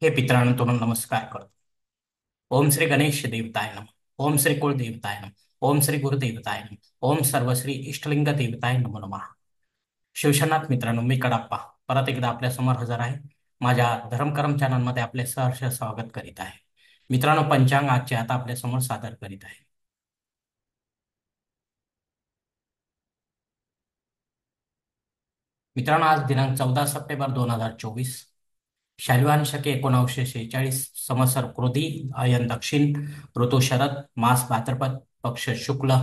हे पितरांनो तुला नमस्कार करतो. ओम श्री गणेश देवताय नमः. ओम श्री कुळ देवताय नमः. ओम श्री गुरुदेवताय नमः. ओम सर्वश्री इष्टलिंग देवताय नमो नमः. शिवशनाथ मित्रांनो, मी कडाप्पा परत एकदा आपल्या समोर हजर आहे. माझ्या धर्मकरम चॅनलमध्ये आपले सहर्ष स्वागत करीत आहे. मित्रांनो, पंचांग आजचे आता आपल्या समोर सादर करीत आहे. मित्रांनो, आज दिनांक 14 सप्टेंबर 2024, शालिवाहन शके 1946, संवत्सर क्रोधी, अयन दक्षिण, ऋतू शरद, मास भाद्रपद, पक्ष शुक्ल,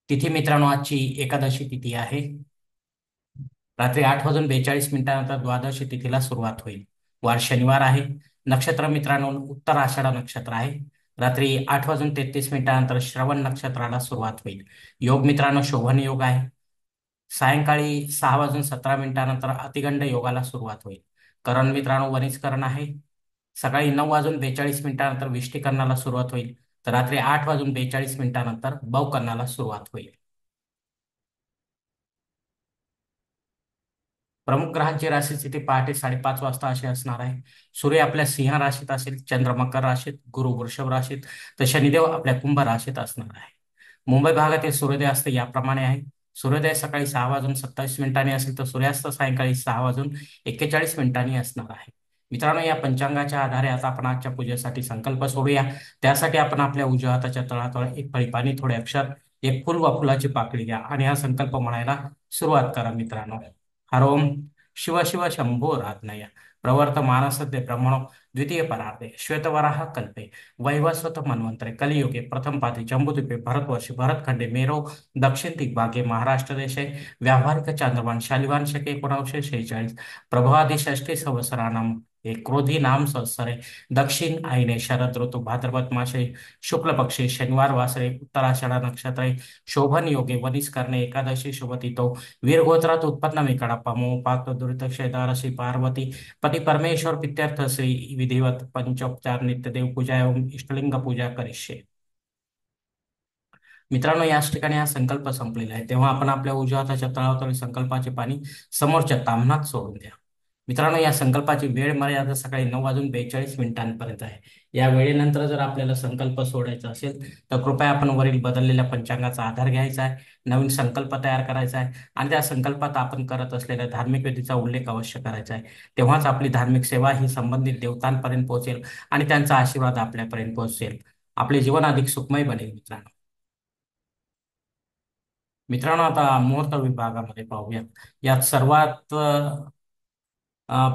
तिथी मित्रांनो आजची एकादशी तिथी आहे. रात्री 8 वाजून 42 मिनिटानंतर द्वादशी तिथीला सुरुवात होईल. वार शनिवार आहे. नक्षत्र मित्रांनो उत्तर आषाढ नक्षत्र आहे. रात्री 8 वाजून 33 मिनिटानंतर श्रवण नक्षत्राला सुरुवात होईल. योग मित्रांनो शोभन योग आहे. सायंकाळी 6 वाजून 17 मिनिटानंतर अतिगंड योगाला सुरुवात होईल. करण मित्रांनो वनिजकरण आहे. सकाळी 9 वाजून 42 मिनिटानंतर विष्टीकरणाला सुरुवात होईल. तर रात्री 8 वाजून 42 मिनिटानंतर बहुकरणाला सुरुवात होईल. प्रमुख ग्रहांची राशी स्थिती पहाटे 5:30 वाजता अशी असणार आहे. सूर्य आपल्या सिंह राशीत असेल, चंद्र मकर राशीत, गुरु वृषभ राशीत, तर शनिदेव आपल्या कुंभ राशीत असणार आहे. मुंबई भागातील सूर्योदय असतं याप्रमाणे आहे. सूर्योदय सकाळी 6 वाजून 27 मिनिटांनी असेल, तर सूर्यास्त सायंकाळी 6 वाजून 41 मिनिटांनी असणार आहे. मित्रांनो, या पंचांगाच्या आधारे आता आपण आजच्या पूजेसाठी संकल्प सोडूया. त्यासाठी आपण आपल्या उजव्या हाताच्या तळहातावर एक फळी पाणी, थोडे अक्षर, एक फुल वा फुलाची पाकळी घ्या आणि हा संकल्प म्हणायला सुरुवात करा. मित्रांनो, हरोम शिव शिव शंभो रात्नय प्रवर्तमानसद्य ब्रह्मणो द्वितीय परार्धे श्वेतवराह कल्पे वैवस्वत मन्वंतरे कलियुगे प्रथम पादे जम्बूद्वीपे भरतवर्षे भरतखंडे मेरो दक्षिण दिग्भागे महाराष्ट्र देशे व्यावहारिक चांद्रमान शालिवान शके 1946 प्रभवादी षष्ठी संवत्सराणाम एक क्रोधी नाम संवत्सरे दक्षिण आईने शरद ऋतू भाद्रपद मासे शुक्ल पक्षे शनिवार वासरे उत्तराषाढ नक्षत्रे शोभन योगे वनिस करणे एकादशी शुभतिथो वीरगोत्रात उत्पन्न मी कडाप्पा मोपात दुरित क्षेदारशी पार्वती पती परमेश्वर पित्यर्थ श्री विधिवत पंचोपचार नित्य देव पूजा एवं इष्टलिंग पूजा करिष्ये. मित्रांनो, याच ठिकाणी हा संकल्प संपलेला आहे. तेव्हा आपण आपल्या उजव्या हाताच्या तळावर संकल्पाचे पाणी समोरच्या ताम्हणात सोडून द्या. मित्रांनो, या संकल्पाची वेळ मर्यादा सकाळी 9 वाजून 42 मिनिटांपर्यंत आहे. या वेळेनंतर जर आपल्याला संकल्प सोडायचा असेल तर कृपया आपण वरील बदललेल्या पंचांगाचा आधार घ्यायचा आहे, नवीन संकल्प तयार करायचा आहे आणि त्या संकल्पात आपण करत असलेल्या धार्मिक विधीचा उल्लेख अवश्य करायचा आहे. तेव्हाच आपली धार्मिक सेवा ही संबंधित देवतांपर्यंत पोहोचेल आणि त्यांचा आशीर्वाद आपल्यापर्यंत पोहोचेल. आपले जीवन अधिक सुखमय बनेल. मित्रांनो मित्रांनो आता मुहूर्त विभागामध्ये पाहूया. यात सर्वात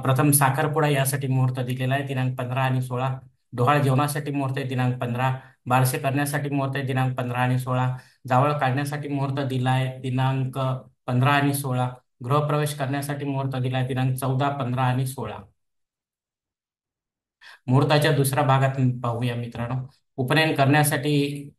प्रथम साखरपुडा यासाठी मुहूर्त दिलेला आहे दिनांक 15 आणि 16. डोहाळ जेवणासाठी मुहूर्त आहे दिनांक 15. बारसे करण्यासाठी मुहूर्त आहे दिनांक 15 आणि 16. जावळ काढण्यासाठी मुहूर्त दिला आहे दिनांक 15 आणि 16. गृहप्रवेश करण्यासाठी मुहूर्त दिला आहे दिनांक 14, 15 आणि 16. मुहूर्ताच्या दुसऱ्या भागात पाहूया मित्रांनो. उपनयन करण्यासाठी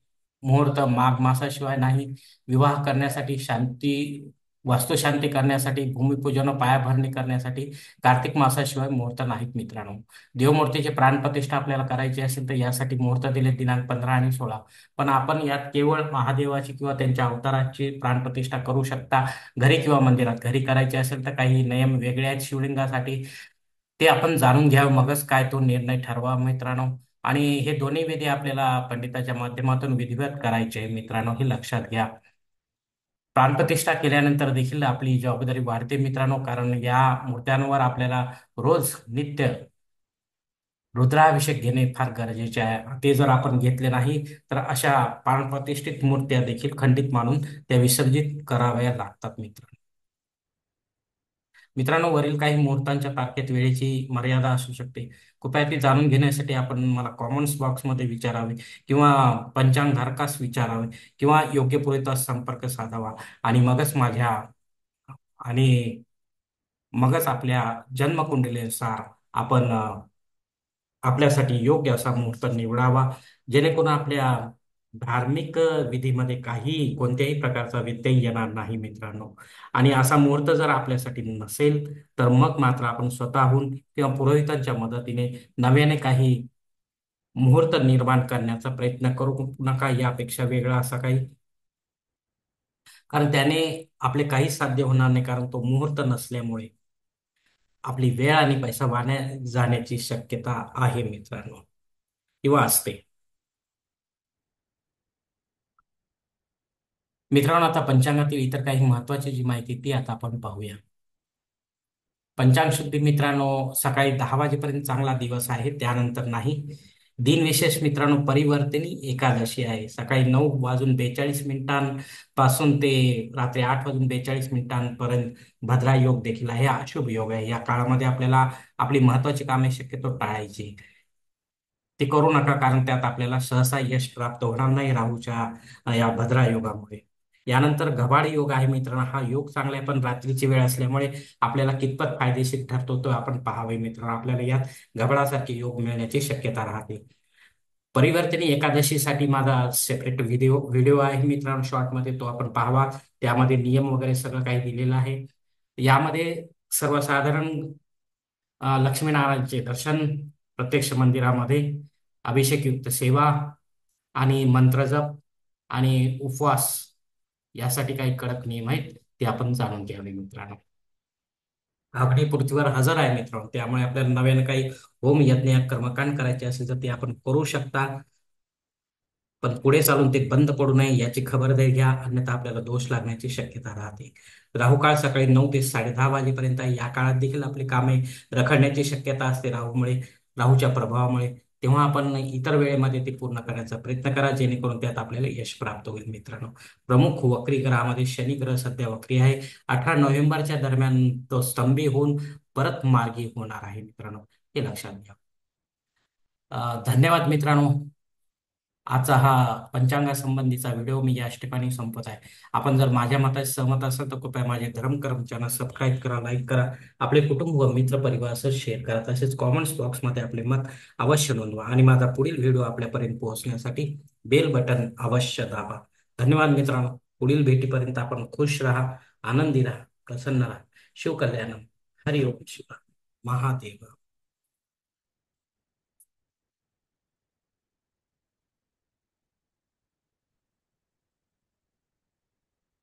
मुहूर्त माघ मासाशिवाय नाही. विवाह करण्यासाठी, शांती वास्तुशांती करण्यासाठी, भूमिपूजन व पायाभरणी करण्यासाठी कार्तिक मासाशिवाय मुहूर्त नाहीत. मित्रांनो, देवमूर्तीची प्राणप्रतिष्ठा आपल्याला करायची असेल तर यासाठी मुहूर्त दिले दिनांक 15 आणि 16. पण आपण यात केवळ महादेवाची किंवा त्यांच्या अवताराची प्राणप्रतिष्ठा करू शकता. घरी किंवा मंदिरात घरी करायची असेल तर काही नियम वेगळे आहेत शिवलिंगासाठी. ते आपण जाणून घ्यावं, मगच काय तो निर्णय ठरवा मित्रांनो. आणि हे दोन्ही विधी आपल्याला पंडिताच्या माध्यमातून विधिवत करायचे आहे. मित्रांनो, हे लक्षात घ्या. प्राणप्रतिष्ठा केल्यानंतर देखील आपली जबाबदारी वाढते मित्रांनो, कारण या मूर्त्यांवर आपल्याला रोज नित्य रुद्राभिषेक घेणे फार गरजेचे आहे. ते जर आपण घेतले नाही तर अशा प्राणप्रतिष्ठित मूर्त्या देखील खंडित मानून त्या विसर्जित कराव्या लागतात. मित्रांनो, वरील काही मुहूर्तांच्या तारखेत वेळेची मर्यादा असू शकते. कृपया ती जाणून घेण्यासाठी आपण मला कॉमेंट्स बॉक्समध्ये विचारावे किंवा पंचांग धारकास विचारावे किंवा योग्य पुरवठा संपर्क साधावा आणि आणि मगच आपल्या जन्मकुंडलीनुसार आपण आपल्यासाठी योग्य असा मुहूर्त निवडावा, जेणेकरून आपल्या धार्मिक विधीमध्ये कोणत्याही प्रकारचा व्यत्यय येणार नाही. मित्रांनो, आणि असा मुहूर्त जर आपल्यासाठी नसेल तर मग मात्र आपण स्वतःहून किंवा पुरोहितांच्या मदतीने नव्याने काही मुहूर्त निर्माण करण्याचा प्रयत्न करू नका. यापेक्षा वेगळा असा काही, कारण त्याने आपले काहीच साध्य होणार नाही, कारण तो मुहूर्त नसल्यामुळे आपली वेळ आणि पैसा वाया जाण्याची शक्यता आहे मित्रांनो, किंवा असते. मित्रांनो, आता पंचांगातील इतर काही महत्वाची जी माहिती ती आता आपण पाहूया. पंचांग शुद्धी मित्रांनो, सकाळी 10 वाजेपर्यंत चांगला दिवस आहे, त्यानंतर नाही. दिनविशेष मित्रांनो, परिवर्तनी एकादशी आहे. सकाळी 9:42 ते रात्री 8:42 भद्रा योग देखील आहे, हा अशुभ योग आहे. या काळामध्ये आपल्याला आपली महत्वाची कामे शक्यतो टाळायची. ते करू नका, कारण त्यात आपल्याला सहसा यश प्राप्त होणार नाही राहूच्या या भद्रा योगामुळे. यानंतर घबाडी योग आहे मित्रांनो, हा योग चांगला आहे, पण रात्रीची वेळ असल्यामुळे आपल्याला कितपत फायदेशीर ठरतो तो आपण पाहावे मित्रांनो. आपल्याला यात घबडासारखे योग मिळण्याची शक्यता राहते. परिवर्तनी एकादशीसाठी माझा सेपरेट व्हिडिओ आहे मित्रांनो, शॉर्टमध्ये, तो आपण पाहावा. त्यामध्ये नियम वगैरे सगळं काही दिलेलं आहे. यामध्ये सर्वसाधारण लक्ष्मीनारायणचे दर्शन, प्रत्यक्ष मंदिरामध्ये अभिषेकयुक्त सेवा आणि मंत्रजप आणि उपवास यासाठी काही कडक नियम आहेत, ते आपण जाणून घ्यावे मित्रांनो. अग्नी पृथ्वीवर हजर आहे मित्रांनो, त्यामुळे आपल्याला नव्याने काही होम यज्ञ कर्मकांड करायचे असेल तर ते आपण करू शकता. पण पुढे चालून ते बंद पडू नये याची खबरदारी घ्या, अन्यथा आपल्याला दोष लागण्याची शक्यता राहते. राहुकाळ सकाळी 9 ते 10:30 वाजेपर्यंत आहे. या काळात देखील आपली कामे रखडण्याची शक्यता असते राहूच्या प्रभावामुळे. तेव्हा आपण इतर वेळेमध्ये ते पूर्ण करण्याचा प्रयत्न करा, जेणेकरून त्यात आपल्याला यश प्राप्त होईल मित्रांनो. प्रमुख वक्री ग्रहामध्ये शनी ग्रह सध्या वक्री आहे. 18 नोव्हेंबरच्या दरम्यान तो स्तंभी होऊन परत मार्गी होणार आहे मित्रांनो, हे लक्षात घ्या. धन्यवाद मित्रांनो. आजचा हा पंचांगासंबंधीचा व्हिडिओ मी याच ठिकाणी संपत आहे. आपण जर माझ्या मताशी सहमत असाल तर कृपया माझे धर्मकर्म चॅनल सबस्क्राईब करा, लाईक करा, आपले कुटुंब व मित्र परिवार शेअर करा. तसेच कॉमेंट्स बॉक्समध्ये आपले मत अवश्य नोंदवा आणि माझा पुढील व्हिडिओ आपल्यापर्यंत पोहोचण्यासाठी बेल बटन अवश्य दाबा. धन्यवाद मित्रांनो. पुढील भेटीपर्यंत आपण खुश राहा, आनंदी राहा, प्रसन्न राहा. शिवकल्याणम. हरिओम शिवा. महादेव.